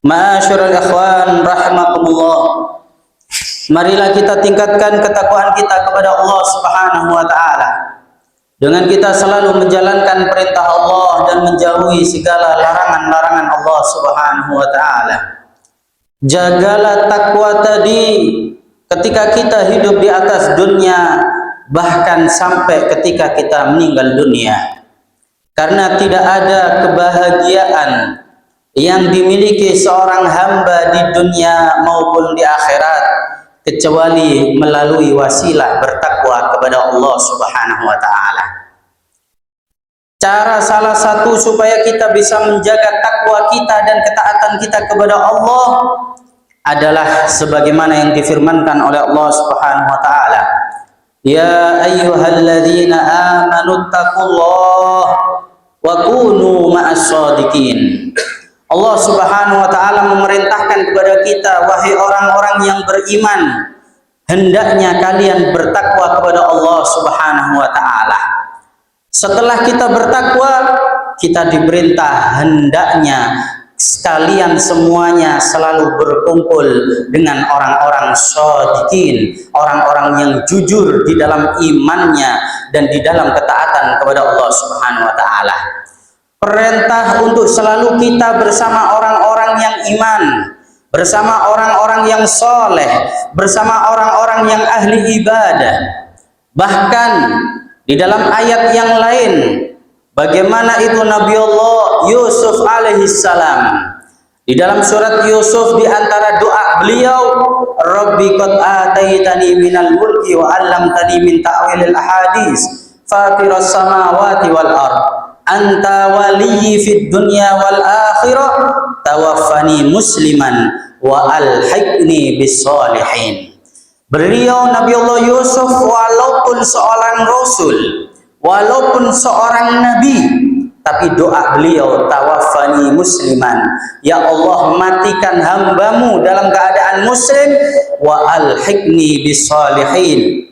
Ma'asyiral ikhwan rahimakumullah. Marilah kita tingkatkan ketakwaan kita kepada Allah Subhanahu wa taala dengan kita selalu menjalankan perintah Allah dan menjauhi segala larangan-larangan Allah Subhanahu wa taala. Jagalah takwa tadi ketika kita hidup di atas dunia, bahkan sampai ketika kita meninggal dunia. Karena tidak ada kebahagiaan yang dimiliki seorang hamba di dunia maupun di akhirat kecuali melalui wasilah bertakwa kepada Allah Subhanahu wa taala. Cara salah satu supaya kita bisa menjaga takwa kita dan ketaatan kita kepada Allah adalah sebagaimana yang difirmankan oleh Allah Subhanahu wa taala. Ya ayyuhalladzina amanu taqullaha wa kunu ma'as shadiqin. Allah Subhanahu wa taala memerintahkan kepada kita, wahai orang-orang yang beriman, hendaknya kalian bertakwa kepada Allah Subhanahu wa taala. Setelah kita bertakwa, kita diperintah hendaknya sekalian semuanya selalu berkumpul dengan orang-orang shadiqin, orang-orang yang jujur di dalam imannya dan di dalam ketaatan kepada Allah Subhanahu wa taala. Perintah untuk selalu kita bersama orang-orang yang iman, bersama orang-orang yang soleh, bersama orang-orang yang ahli ibadah. Bahkan di dalam ayat yang lain, bagaimana itu Nabi Allah Yusuf alaihissalam. Di dalam surat Yusuf, di antara doa beliau, Rabbi qad ataitani minal mulki wa 'allamtani min ta'wilil ahadits fatiras samawati wal ardh anta waliyyi fid dunya wal akhirah tawaffani musliman wa alhiqni bis sholihin. Beliau Nabi Allah Yusuf walaupun seorang rasul, walaupun seorang nabi, tapi doa beliau tawaffani musliman, ya Allah matikan hambamu dalam keadaan muslim, wa alhiqni bis sholihin,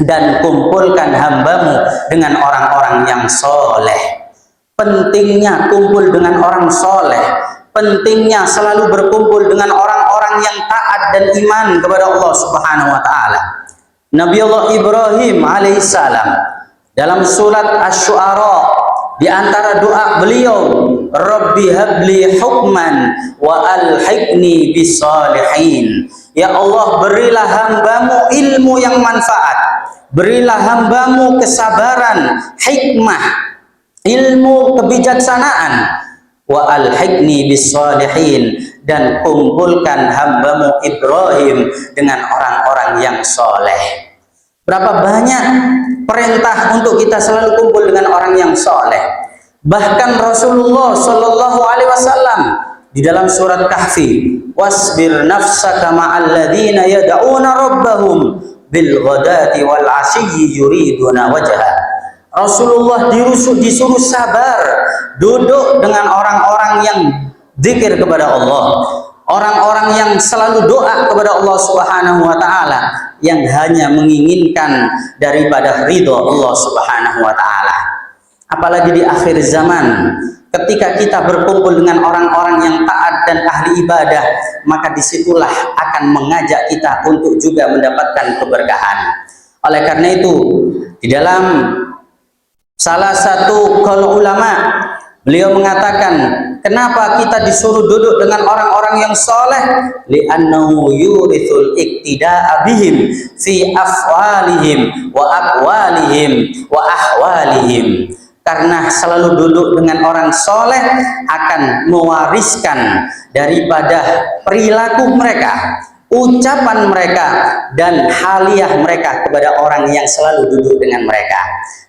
dan kumpulkan hambamu dengan orang-orang yang soleh. Pentingnya kumpul dengan orang soleh, pentingnya selalu berkumpul dengan orang-orang yang taat dan iman kepada Allah Subhanahu wa taala. Nabi Allah Ibrahim alaihissalam dalam surat Asy-Syu'ara, di antara doa beliau, Rabbi habli hukman wa alhiqni bis sholihin. Ya Allah, berilah hambamu ilmu yang manfaat, berilah hambamu kesabaran, hikmah, ilmu kebijaksanaan, wa alhiqni bis sholihin, dan kumpulkan hambamu Ibrahim dengan orang-orang yang soleh. Berapa banyak perintah untuk kita selalu kumpul dengan orang yang soleh. Bahkan Rasulullah Shallallahu Alaihi Wasallam di dalam surat Kahfi, wasbir nafsaka ma'al ladzina yad'una rabbahum bil ghadati wal 'ashiyyi yuriduna wajha. Rasulullah disuruh sabar, duduk dengan orang-orang yang zikir kepada Allah, orang-orang yang selalu doa kepada Allah Subhanahu wa taala, yang hanya menginginkan daripada ridho Allah Subhanahu wa taala. Apalagi di akhir zaman, ketika kita berkumpul dengan orang-orang yang taat dan ahli ibadah, maka disitulah akan mengajak kita untuk juga mendapatkan keberkahan. Oleh karena itu, di dalam salah satu qaul ulama, beliau mengatakan, kenapa kita disuruh duduk dengan orang-orang yang soleh? Li'annahu yurithul iktida'a bihim fi afwalihim wa aqwalihim wa ahwalihim. Karena selalu duduk dengan orang soleh akan mewariskan daripada perilaku mereka, ucapan mereka, dan haliah mereka kepada orang yang selalu duduk dengan mereka.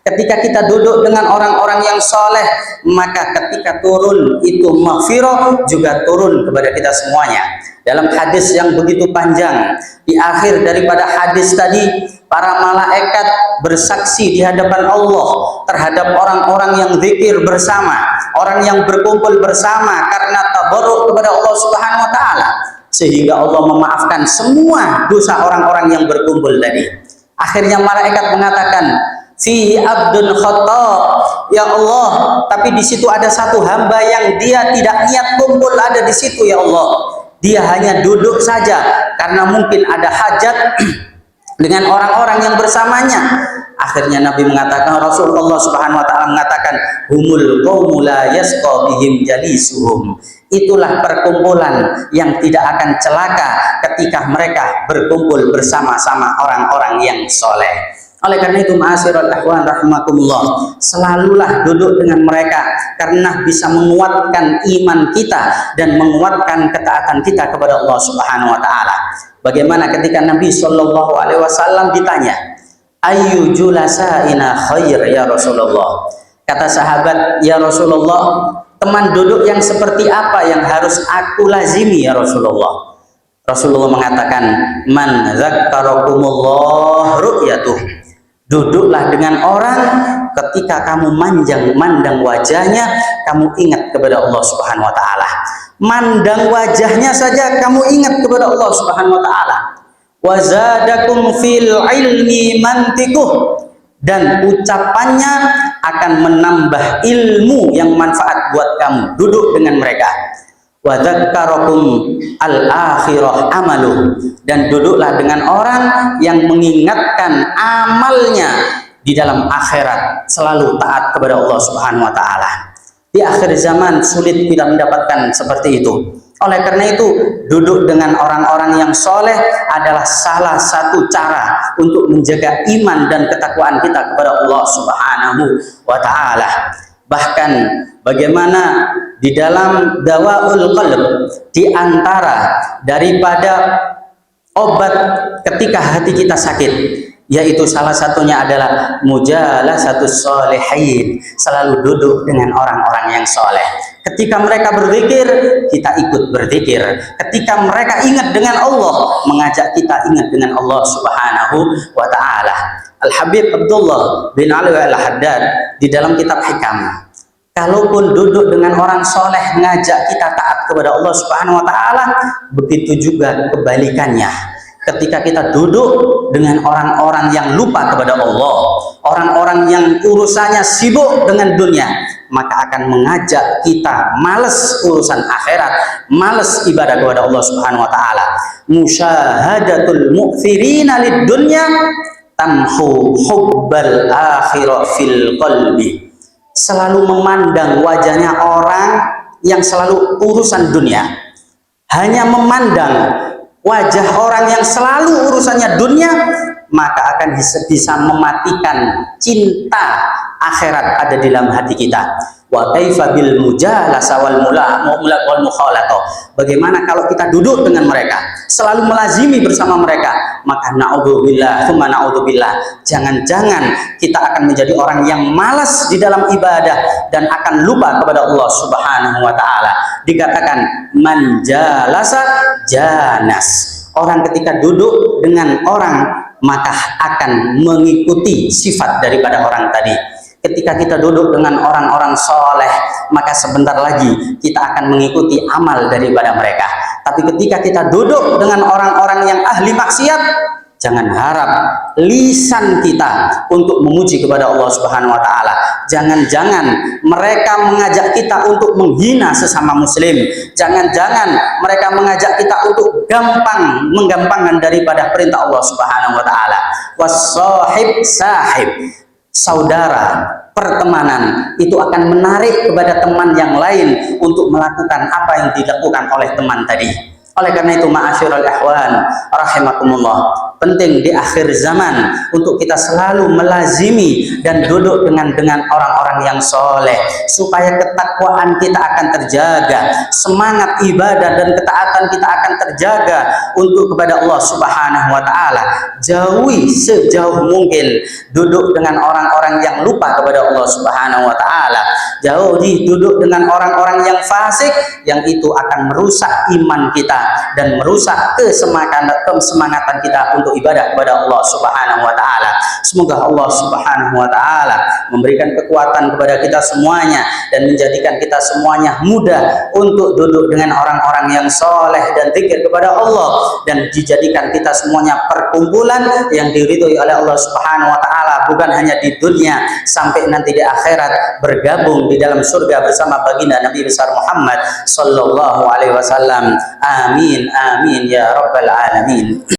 Ketika kita duduk dengan orang-orang yang soleh, maka ketika turun itu maghfirah juga turun kepada kita semuanya. Dalam hadis yang begitu panjang, di akhir daripada hadis tadi, para malaikat bersaksi di hadapan Allah terhadap orang-orang yang zikir bersama, orang yang berkumpul bersama karena tabarruk kepada Allah Subhanahu wa taala, sehingga Allah memaafkan semua dosa orang-orang yang berkumpul tadi. Akhirnya malaikat mengatakan, fihi abdun khata, ya Allah, tapi di situ ada satu hamba yang dia tidak niat kumpul ada di situ, ya Allah. Dia hanya duduk saja karena mungkin ada hajat dengan orang-orang yang bersamanya. Akhirnya Nabi mengatakan, Rasulullah Subhanahu wa taala mengatakan, humul qaumu la yasqa bihim jalisuhum. Itulah perkumpulan yang tidak akan celaka ketika mereka berkumpul bersama-sama orang-orang yang soleh. Oleh karena itu, ma'asyiral ikhwan rahimakumullah, selalulah duduk dengan mereka karena bisa menguatkan iman kita dan menguatkan ketaatan kita kepada Allah Subhanahu wa taala. Bagaimana ketika Nabi Shallallahu alaihi wasallam ditanya, "Ayyu julasaina khair ya Rasulullah?" Kata sahabat, "Ya Rasulullah, teman duduk yang seperti apa yang harus aku lazimi ya Rasulullah?" Rasulullah mengatakan, "Man dzakkarakumullah ru'yatuh." Duduklah dengan orang ketika kamu mandang wajahnya, kamu ingat kepada Allah Subhanahu wa taala. Mandang wajahnya saja kamu ingat kepada Allah Subhanahu wa taala. Wa zadakum fil ilmi mantikuh, dan ucapannya akan menambah ilmu yang manfaat buat kamu. Duduk dengan mereka. Wa dzakkarakum al-akhirah amaluh, dan duduklah dengan orang yang mengingatkan amalnya di dalam akhirat, selalu taat kepada Allah Subhanahu wa taala. Di akhir zaman sulit kita mendapatkan seperti itu. Oleh karena itu, duduk dengan orang-orang yang soleh adalah salah satu cara untuk menjaga iman dan ketakwaan kita kepada Allah Subhanahu wa taala. Bahkan bagaimana di dalam Dawaul Qalb, di antara daripada obat ketika hati kita sakit, yaitu salah satunya adalah mujalasatus sholihin, selalu duduk dengan orang-orang yang soleh. Ketika mereka berzikir, kita ikut berzikir. Ketika mereka ingat dengan Allah, mengajak kita ingat dengan Allah Subhanahu wa taala. Al-Habib Abdullah bin Ali Al-Haddad di dalam kitab Hikam, kalaupun duduk dengan orang soleh mengajak kita taat kepada Allah Subhanahu wa taala, begitu juga kebalikannya. Ketika kita duduk dengan orang-orang yang lupa kepada Allah, orang-orang yang urusannya sibuk dengan dunia, maka akan mengajak kita males urusan akhirat, males ibadah kepada Allah Subhanahu wa taala. Musyahadatul mu'thirina lid dunya tamhu hubbal akhirah fil qalbi. Selalu memandang wajahnya orang yang selalu urusan dunia, hanya memandang wajah orang yang selalu urusannya dunia, maka akan bisa mematikan cinta akhirat ada di dalam hati kita. Wa kaifa bil mujalasa wal mukhalatah. Bagaimana kalau kita duduk dengan mereka, selalu melazimi bersama mereka, maka naudzubillah, tsumma naudzubillah, jangan-jangan kita akan menjadi orang yang malas di dalam ibadah dan akan lupa kepada Allah Subhanahu wa taala. Dikatakan man jalasa janas. Orang ketika duduk dengan orang maka akan mengikuti sifat daripada orang tadi. Ketika kita duduk dengan orang-orang soleh, maka sebentar lagi kita akan mengikuti amal daripada mereka. Tapi ketika kita duduk dengan orang-orang yang ahli maksiat, jangan harap lisan kita untuk memuji kepada Allah Subhanahu wa taala. Jangan-jangan mereka mengajak kita untuk menghina sesama muslim. Jangan-jangan mereka mengajak kita untuk menggampangkan daripada perintah Allah Subhanahu wa taala. Was-sahib sahib. Saudara, pertemanan itu akan menarik kepada teman yang lain untuk melakukan apa yang dilakukan oleh teman tadi. Oleh karena itu, ma'asyiral ikhwan rahimakumullah, penting di akhir zaman untuk kita selalu melazimi dan duduk dengan orang-orang yang soleh, supaya ketakwaan kita akan terjaga, semangat ibadah dan ketaatan kita akan terjaga untuk kepada Allah Subhanahu wa taala. Jauhi sejauh mungkin duduk dengan orang-orang yang lupa kepada Allah Subhanahu wa taala. Jauhi duduk dengan orang-orang yang fasik, yang itu akan merusak iman kita dan merusak kesemangatan kita untuk ibadah kepada Allah Subhanahu wa taala. Semoga Allah Subhanahu wa taala memberikan kekuatan kepada kita semuanya dan menjadikan kita semuanya mudah untuk duduk dengan orang-orang yang soleh dan zikir kepada Allah, dan dijadikan kita semuanya perkumpulan yang diridhoi oleh Allah Subhanahu wa taala bukan hanya di dunia, sampai nanti di akhirat bergabung di dalam surga bersama baginda Nabi besar Muhammad sallallahu alaihi wasallam. Amin amin ya rabbal alamin.